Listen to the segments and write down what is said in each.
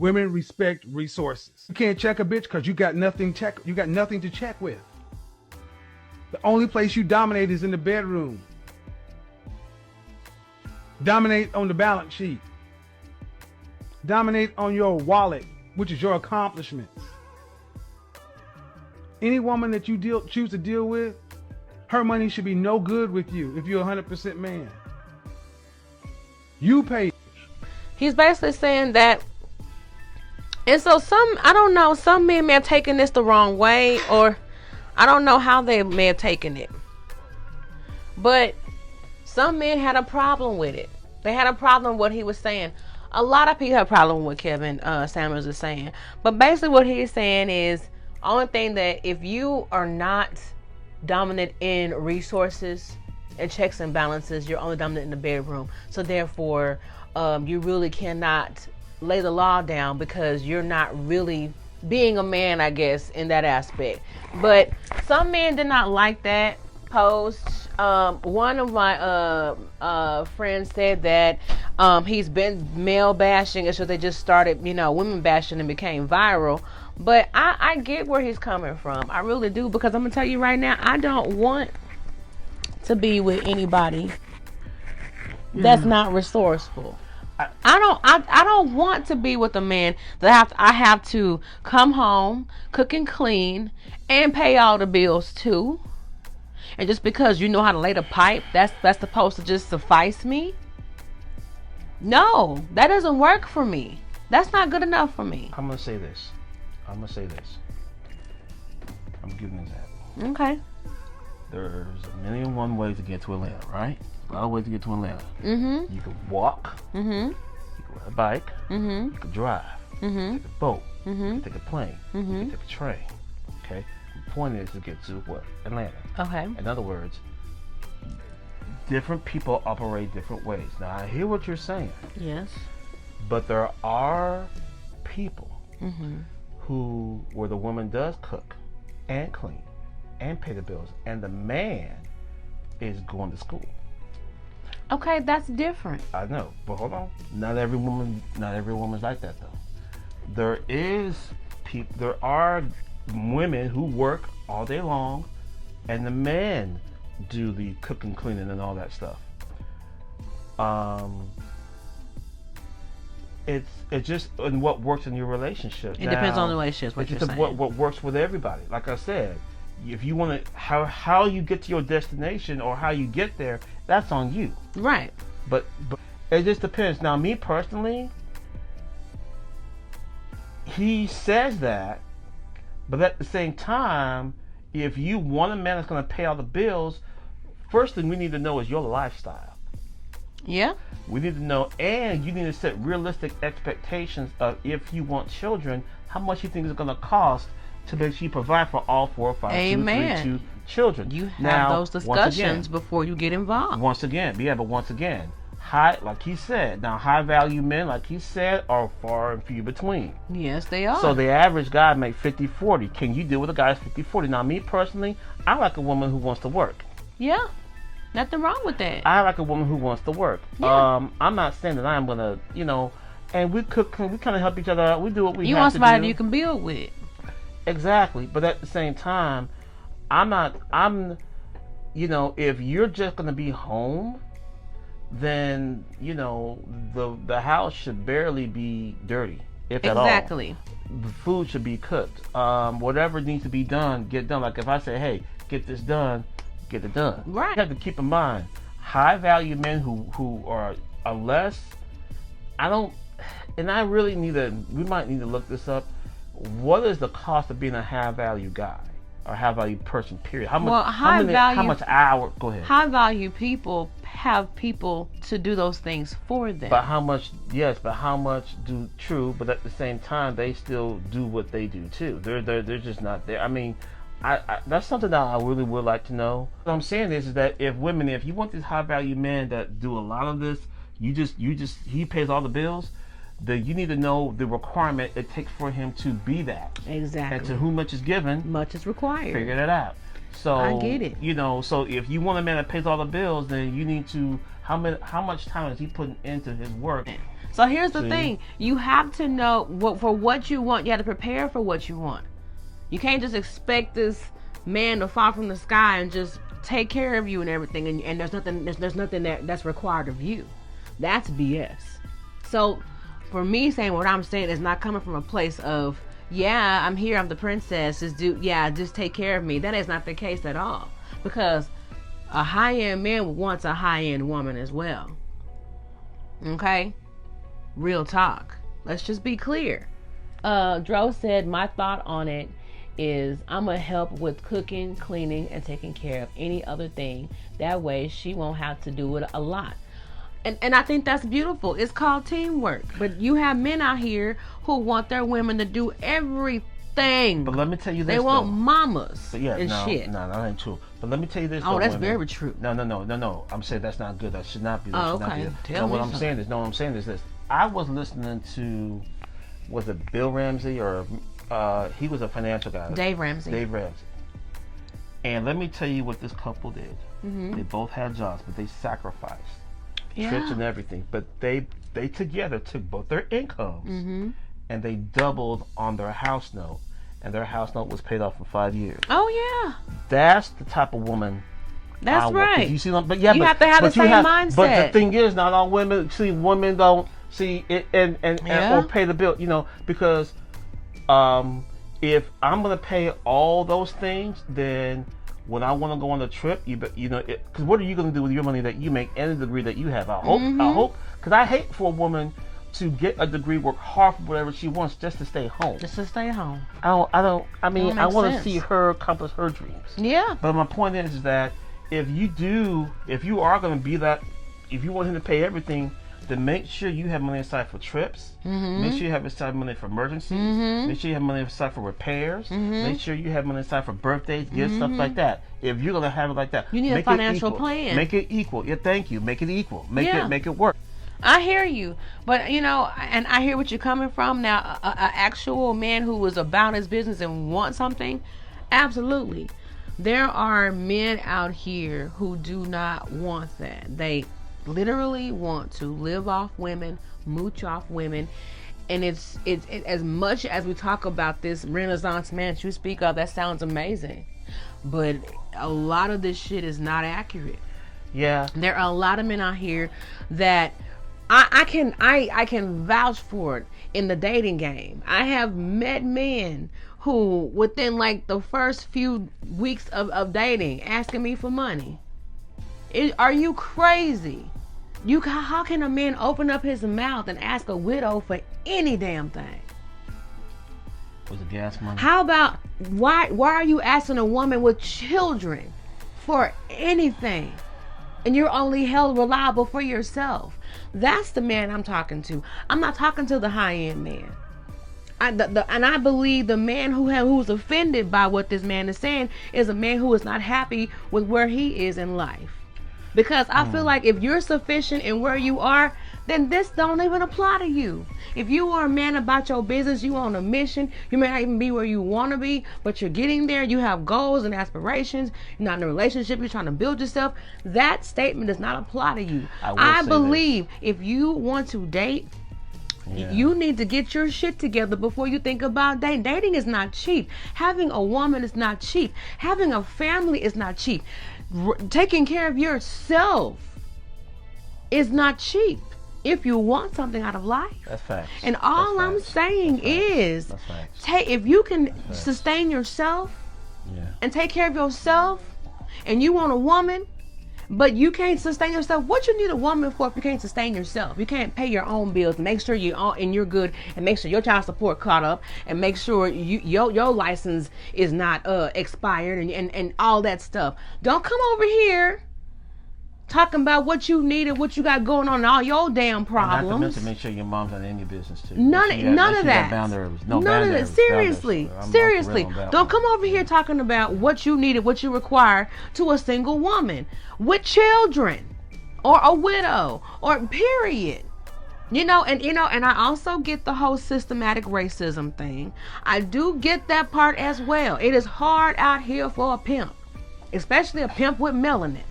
Women respect resources. You can't check a bitch because you got nothing to check with. The only place you dominate is in the bedroom. Dominate on the balance sheet. Dominate on your wallet, which is your accomplishments. Any woman that you choose to deal with, her money should be no good with you if you're 100% man. You pay. He's basically saying that, and so I don't know, some men may have taken this the wrong way, or I don't know how they may have taken it. But some men had a problem with it. They had a problem with what he was saying. A lot of people have a problem with what Kevin Samuels is saying. But basically what he is saying is, only thing that if you are not dominant in resources and checks and balances, you're only dominant in the bedroom. So therefore, you really cannot lay the law down because you're not really being a man, I guess, in that aspect. But some men did not like that post. One of my friends said that he's been male bashing, and so they just started, women bashing and became viral. But I get where he's coming from. I really do, because I'm gonna tell you right now, I don't want to be with anybody that's not resourceful. I don't want to be with a man that I have to come home, cook and clean, and pay all the bills too. And just because you know how to lay the pipe, that's supposed to just suffice me? No, that doesn't work for me. That's not good enough for me. I'm gonna say this. I'm giving an example. Okay. There's a million and one ways to get to Atlanta, right? A lot of ways to get to Atlanta. Mm-hmm. You can walk. Mm-hmm. You can ride a bike. Mm-hmm. You can drive. Mm-hmm. Take a boat. Mm-hmm. You can take a plane. Mm-hmm. You can take a train. Okay? The point is to get to what? Atlanta. Okay. In other words, different people operate different ways. Now, I hear what you're saying. Yes. But there are people Mm-hmm. where the woman does cook and clean and pay the bills, and the man is going to school. Okay, that's different. I know, but hold on. Not every woman's like that though. There are women who work all day long, and the men do the cooking, cleaning, and all that stuff. It's just in what works in your relationship. It depends on the relationship. What it's you're just saying. what works with everybody. Like I said, if you want to, how you get to your destination or how you get there, that's on you. Right. But it just depends. Now, me personally, he says that, but at the same time, if you want a man that's going to pay all the bills, first thing we need to know is your lifestyle. Yeah. We need to know, and you need to set realistic expectations of, if you want children, how much you think it's going to cost to make sure you provide for all 4 or 5, Amen. 2, 3, 2 children. You have those discussions before you get involved. Once again, like he said, high value men, like he said, are far and few between. Yes, they are. So the average guy make 50-40. Can you deal with a guy that's 50-40? Now, me personally, I like a woman who wants to work. Yeah. Nothing wrong with that. I like a woman who wants to work. Yeah. I'm not saying that I'm gonna, and we kind of help each other out. We do what we have to do. You want somebody you can build with. Exactly, but at the same time, if you're just gonna be home, then the house should barely be dirty, if at all. Exactly. The food should be cooked. Whatever needs to be done, get done. Like if I say, hey, get this done, get it done. Right. You have to keep in mind, high value men who are less. We might need to look this up. What is the cost of being a high value guy or high value person? Period. How much hour? Go ahead. High value people have people to do those things for them. But how much? Yes, but how much do true? But at the same time, they still do what they do too. They're just not there. I mean, I that's something that I really would like to know. What I'm saying is that if you want these high value men that do a lot of this, he pays all the bills. Then you need to know the requirement it takes for him to be that. Exactly. And to whom much is given, much is required. Figure that out. So I get it. So if you want a man that pays all the bills, then you need to how much time is he putting into his work So here's the See? thing. You have to know for what you want. You have to prepare for what you want. You can't just expect this man to fall from the sky and just take care of you and everything. And there's nothing that's required of you. That's BS. So for me saying what I'm saying is not coming from a place of, yeah, I'm here, I'm the princess, just take care of me. That is not the case at all. Because a high-end man wants a high-end woman as well. Okay? Real talk. Let's just be clear. Dro said, my thought on it is I'm going to help with cooking, cleaning, and taking care of any other thing. That way she won't have to do it a lot. And I think that's beautiful. It's called teamwork. But you have men out here who want their women to do everything. But let me tell you this. They want mamas shit. No, that ain't true. But let me tell you this. Oh, that's women. very true. No. I'm saying that's not good. That should not be. Oh, okay. What I'm saying is this. I was listening to, was it Bill Ramsey or he was a financial guy. Dave Ramsey. And let me tell you what this couple did. Mm-hmm. They both had jobs, but they sacrificed trips and everything. But they together took both their incomes and they doubled on their house note. And their house note was paid off for 5 years. Oh yeah. That's the type of woman. That's right. You see, you have to have the same mindset. But the thing is, not all women don't see it and or pay the bill. Because if I'm gonna pay all those things, then when I want to go on a trip, because what are you gonna do with your money that you make and the degree that you have? I hope, because I hate for a woman to get a degree, work hard for whatever she wants, just to stay home. Just to stay home. I want to see her accomplish her dreams. Yeah. But my point is that if you are going to be that, if you want him to pay everything, then make sure you have money aside for trips. Mm-hmm. Make sure you have aside money for emergencies. Mm-hmm. Make sure you have money aside for repairs. Mm-hmm. Make sure you have money aside for birthdays, gifts, stuff like that. If you're going to have it like that, you need a financial plan. Make it equal. Yeah, thank you. Make it equal. Make it work. I hear you, but and I hear what you're coming from. Now, an actual man who was about his business and wants something, absolutely. There are men out here who do not want that. They literally want to live off women, mooch off women, and it's as much as we talk about this Renaissance man that you speak of, that sounds amazing, but a lot of this shit is not accurate. Yeah, there are a lot of men out here that. I can vouch for it in the dating game. I have met men who, within like the first few weeks of dating, asking me for money. Are you crazy? How can a man open up his mouth and ask a widow for any damn thing? Was it gas money? How about why are you asking a woman with children for anything? And you're only held reliable for yourself. That's the man I'm talking to. I'm not talking to the high-end man. And I believe the man who's offended by what this man is saying is a man who is not happy with where he is in life. Because I feel like if you're sufficient in where you are, then this don't even apply to you. If you are a man about your business, you on a mission, you may not even be where you want to be, but you're getting there, you have goals and aspirations, you're not in a relationship, you're trying to build yourself, that statement does not apply to you. I believe if you want to date, you need to get your shit together before you think about dating. Dating is not cheap. Having a woman is not cheap. Having a family is not cheap. Taking care of yourself is not cheap if you want something out of life. That's facts. And all I'm saying is, if you can sustain yourself and take care of yourself, and you want a woman, but you can't sustain yourself, what you need a woman for if you can't sustain yourself? You can't pay your own bills, make sure you're good, and make sure your child support caught up, and make sure your license is not expired, and all that stuff. Don't come over here talking about what you need and what you got going on and all your damn problems. And not to mention, make sure your mom's not in your business too. None of that. None of that. Seriously. Don't come over here talking about what you need and what you require to a single woman with children or a widow or period. And I also get the whole systematic racism thing. I do get that part as well. It is hard out here for a pimp, especially a pimp with melanin.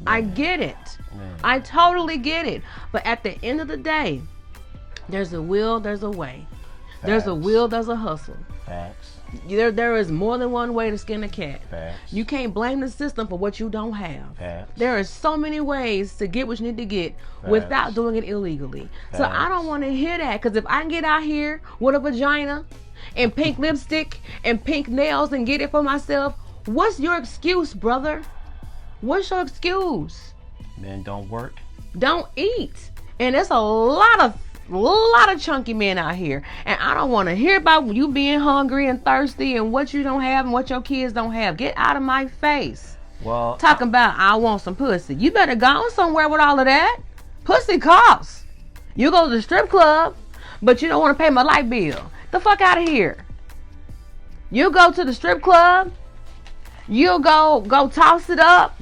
I get it. I totally get it. But at the end of the day, There's a will, there's a way. There's a will, there's a hustle. Facts. There is more than one way to skin a cat. Facts. You can't blame the system for what you don't have. Facts. There are so many ways to get what you need to get without doing it illegally. So I don't want to hear that, because if I can get out here with a vagina and pink lipstick and pink nails and get it for myself, what's your excuse, brother? What's your excuse? Men don't work. Don't eat. And there's a lot of chunky men out here, and I don't want to hear about you being hungry and thirsty and what you don't have and what your kids don't have. Get out of my face. Well, Talking about I want some pussy. You better go somewhere with all of that. Pussy costs. You go to the strip club, but you don't want to pay my light bill. The fuck out of here. You go to the strip club, you'll go toss it up.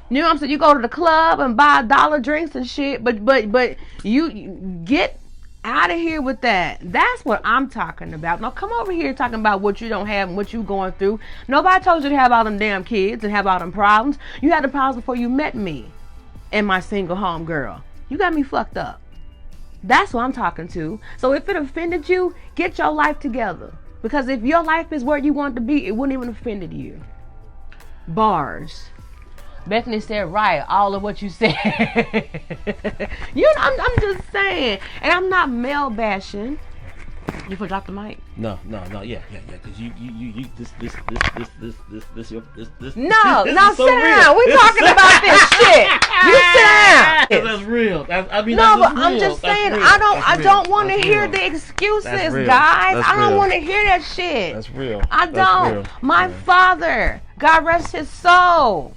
You know what I'm saying? You go to the club and buy $1 drinks and shit, but you get out of here with that. That's what I'm talking about. Now come over here talking about what you don't have and what you going through. Nobody told you to have all them damn kids and have all them problems. You had the problems before you met me and my single home girl. You got me fucked up. That's what I'm talking to. So if it offended you, get your life together. Because if your life is where you want to be, it wouldn't even offended you. Bars. Bethany said right, all of what you said. I'm just saying. And I'm not male bashing. You for drop the mic? No, yeah, because you this No, so sit down. real. We talking about this shit. You sit down. That's real. I'm just saying, I don't want to hear the excuses, guys. I don't want to hear that shit. That's real. I don't. My father, God rest his soul,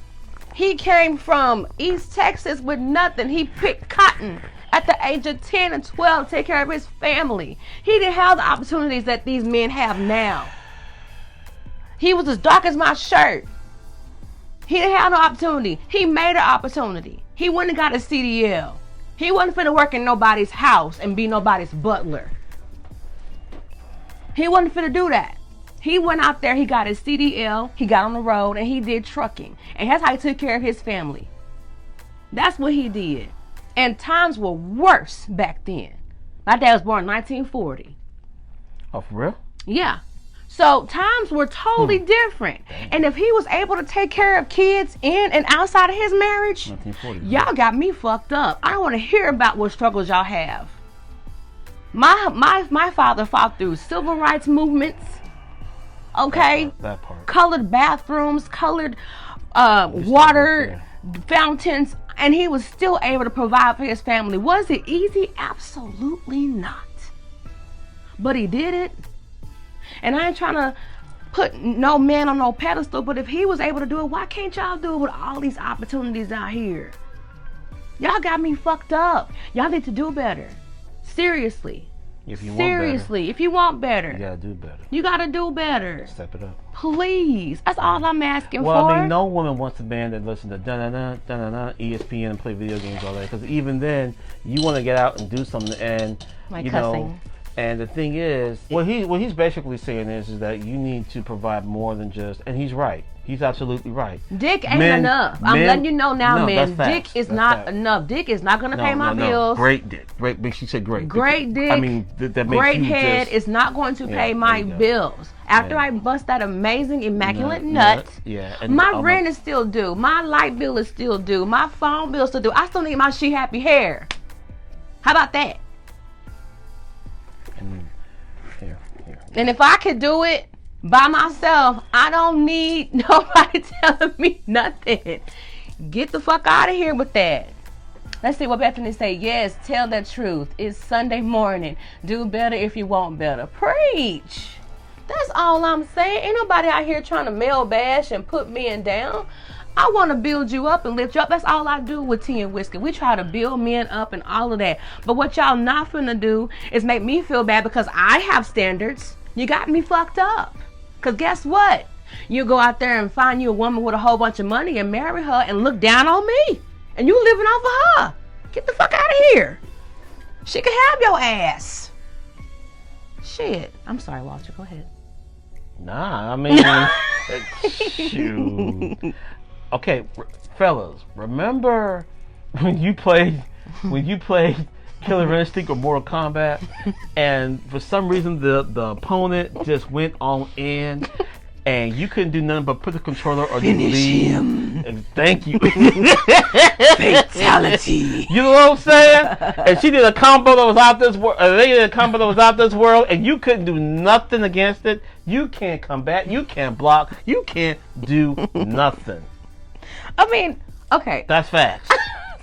he came from East Texas with nothing. He picked cotton at the age of 10 and 12 to take care of his family. He didn't have the opportunities that these men have now. He was as dark as my shirt. He didn't have no opportunity. He made an opportunity. He went and got a CDL. He wasn't finna work in nobody's house and be nobody's butler. He wasn't finna do that. He went out there, he got his CDL, he got on the road, and he did trucking. And that's how he took care of his family. That's what he did. And times were worse back then. My dad was born in 1940. Oh, for real? Yeah. So times were totally different. And if he was able to take care of kids in and outside of his marriage, y'all got me fucked up. I don't want to hear about what struggles y'all have. My father fought through civil rights movements. Okay, that part. Colored bathrooms, colored water fountains, and he was still able to provide for his family. Was it easy? Absolutely not. But he did it. And I ain't trying to put no man on no pedestal, but if he was able to do it, why can't y'all do it with all these opportunities out here? Y'all got me fucked up. Y'all need to do better. Seriously. If you want better, you gotta do better. You gotta do better. Step it up. Please. That's all I'm asking for. Well, I mean, no woman wants a man that listens to da-na-na, ESPN and play video games all day. Because even then, you want to get out and do something. And, like you cussing. know, and the thing is, what he's basically saying is that you need to provide more than just, and he's right. He's absolutely right. Dick ain't enough. I'm letting you know now, man. Dick is not enough. Dick is not going to pay my bills. Great dick. Great. She said great. Great dick. I mean, that makes great you head just, is not going to pay my bills. After I bust that amazing, immaculate nut, my rent is still due. My light bill is still due. My phone bill is still due. I still need my She Happy hair. How about that? Here. And if I could do it by myself, I don't need nobody telling me nothing. Get the fuck out of here with that. Let's see what Bethany say. Yes, tell the truth. It's Sunday morning. Do better if you want better. Preach. That's all I'm saying. Ain't nobody out here trying to male bash and put men down. I want to build you up and lift you up. That's all I do with tea and whiskey. We try to build men up and all of that. But what y'all not finna do is make me feel bad because I have standards. You got me fucked up. Because guess what? You go out there and find you a woman with a whole bunch of money and marry her and look down on me. And you living off of her. Get the fuck out of here. She can have your ass. Shit. I'm sorry, Walter. Go ahead. Nah, I mean, shoot. Okay, fellas, remember when you played Killer Instinct or Mortal Kombat, and for some reason the opponent just went all in, and you couldn't do nothing but put the controller or Finish leave. him. And thank you. Fatality. You know what I'm saying? And she did a combo that was out this world. They did a combo that was out this world, and you couldn't do nothing against it. You can't combat. You can't block. You can't do nothing. I mean, okay. That's facts.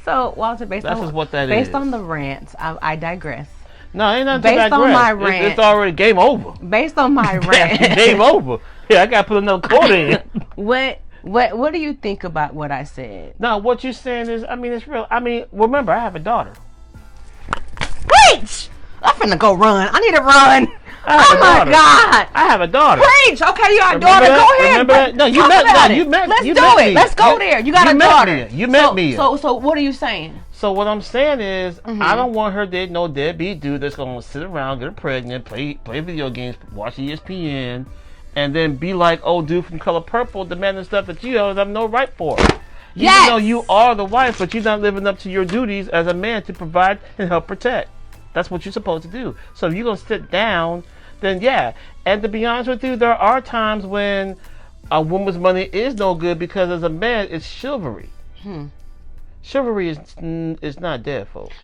So, Walter, That's just what that is. based on the rants, I digress. No, ain't nothing Based to digress. on my rant. It's already game over. Based on my rant. Game over. Yeah, I gotta put another quarter in. What do you think about what I said? No, what you're saying is, I mean, it's real. I mean, remember, I have a daughter. Preach! I'm finna go run. I need to run. I have Oh a my daughter. God! I have a daughter. Preach! Okay, you got a Remember daughter. that? Go ahead. Remember that? No, you Talk met. about No, it. you met. Let's you do met it. me. Let's go there. You got a met daughter. Me. You met me. So what are you saying? So what I'm saying is, I don't want her to no deadbeat dude that's gonna sit around, get her pregnant, play video games, watch ESPN, and then be like old dude from Color Purple demanding stuff that you have no right for. Yes. Even though you are the wife, but you're not living up to your duties as a man to provide and help protect. That's what you're supposed to do. So if you're gonna sit down, then yeah. And to be honest with you, there are times when a woman's money is no good because as a man, it's chivalry. Chivalry is not dead, folks.